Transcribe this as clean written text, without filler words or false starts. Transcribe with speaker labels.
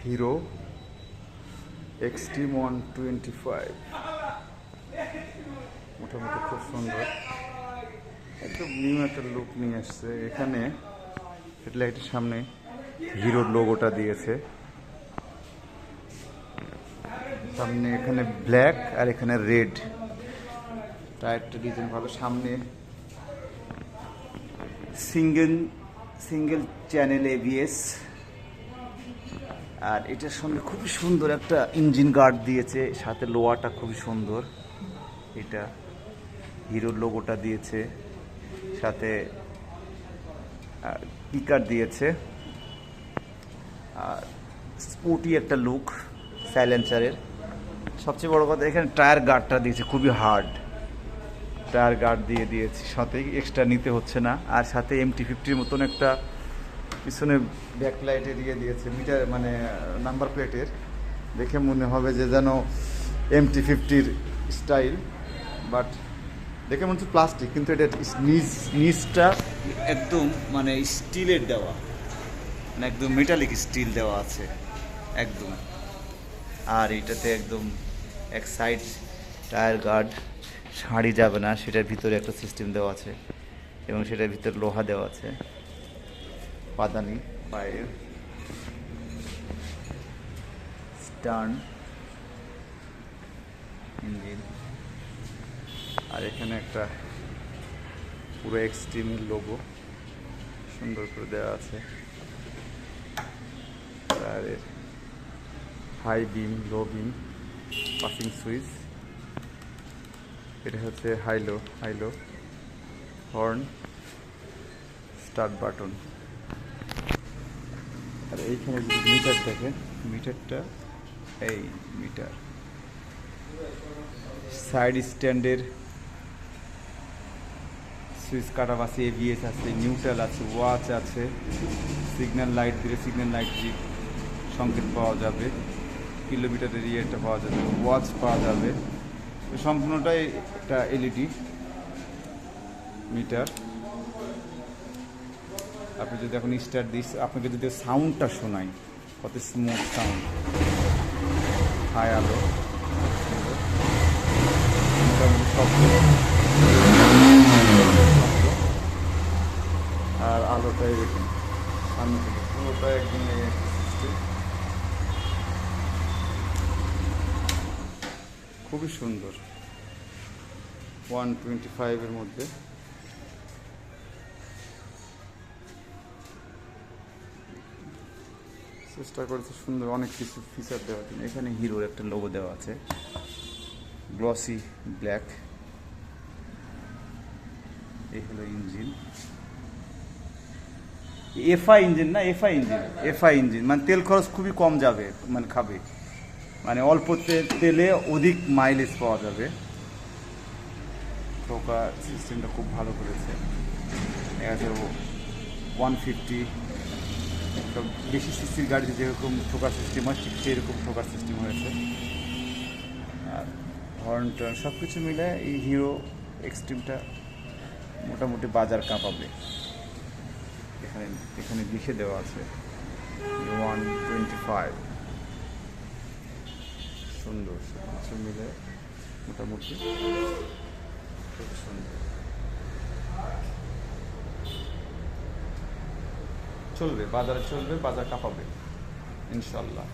Speaker 1: Hero extreme 125 মোটামুটি খুব সুন্দর, একদম নিউ একটা লুক নিয়ে আসছে। এখানে হেডলাইটের সামনে হিরোর লোগোটা দিয়েছে, সামনে এখানে ব্ল্যাক আর এখানে রেড। টায়ারটা ডিজাইন ভালো, সামনে সিঙ্গেল চ্যানেল এবিএস, আর এটার সঙ্গে খুবই সুন্দর একটা ইঞ্জিন গার্ড দিয়েছে, সাথে লোয়াটা খুবই সুন্দর। এটা হিরোর লোগোটা দিয়েছে, সাথে স্পিকার দিয়েছে, আর স্পোর্টি একটা লুক সাইলেন্সারের। সবচেয়ে বড় কথা এখানে টায়ার গার্ডটা দিয়েছে, খুবই হার্ড টায়ার গার্ড দিয়ে দিয়েছে, সাথে এক্সট্রা নিতে হচ্ছে না। আর সাথে MT-50 মতন একটা পিছনে ব্যাকলাইট দিয়ে দিয়েছে, মিটার মানে নাম্বার প্লেটের, দেখে মনে হবে যে যেন MT-50 স্টাইল, বাট দেখে মনে হচ্ছে প্লাস্টিক, কিন্তু এটা নিচটা একদম মানে স্টিলের দেওয়া, মানে একদম মেটালিক স্টিল দেওয়া আছে একদম। আর এটাতে একদম এক সাইড টায়ার গার্ড সারি যাবে না, সেটার ভিতরে একটা সিস্টেম দেওয়া আছে, এবং সেটার ভিতরে লোহা দেওয়া আছে, পাদানি পায়ের স্টার্ন ইঞ্জিন। আর এখানে একটা পুরো এক্সট্রিমের লোগো সুন্দর করে দেওয়া আছে। টায়ারের হাই বিম, লো বিম, পাসিং সুইচ, এটা হচ্ছে হাইলো হর্ন, স্টার্ট বাটন। আর এইখানে যদি মিটার দেখেন, মিটারটা এই মিটার, সাইড স্ট্যান্ডের সুইচ কাটা আছে, এবিএস আছে, নিউট্রাল আছে, ওয়াচ আছে, সিগন্যাল লাইট দিলে সিগন্যাল লাইট সংকেত পাওয়া যাবে, কিলোমিটারের ইয়েটা পাওয়া যাবে, ওয়াচ পাওয়া যাবে। সম্পূর্ণটাই একটা এলইডি মিটার। আপনি যদি এখন স্টার্ট দিস, আপনাকে যদি সাউন্ডটা শোনাই, কত স্মুথ সাউন্ড, হাই আলো, মোটামুটি শব্দ, আর আলোটাই দেখুন সামনে থেকে পুরোটা একদম খুবই সুন্দর। 125 মধ্যে চেষ্টা করেছে সুন্দর অনেক কিছু ফিচার দেওয়ার জন্য। এখানে হিরোর একটা লোগো দেওয়া আছে, গ্লসি ব্ল্যাক। এই হলো ইঞ্জিন, এফআই ইঞ্জিন না, এফআই ইঞ্জিন মানে তেল খরচ খুবই কম যাবে, মানে খাবে, মানে অল্প তেলে অধিক মাইলেজ পাওয়া যাবে। ঠোকা সিস্টেমটা খুব ভালো করেছে। 150 বেশি সিসির গাড়িতে যেরকম ঠোকার সিস্টেম হয়, ঠিক সেরকম ঠোকার সিস্টেম হয়েছে। আর হর্ন টর্ন সব কিছু মিলে এই হিরো এক্সট্রিমটা মোটামুটি বাজার কাঁপাবে। এখানে লিখে দেওয়া আছে 125। সুন্দর, সব কিছু মিলে মোটামুটি খুব সুন্দর চলবে, বাজারে চলবে, বাজার কাঁপাবে ইনশাল্লাহ।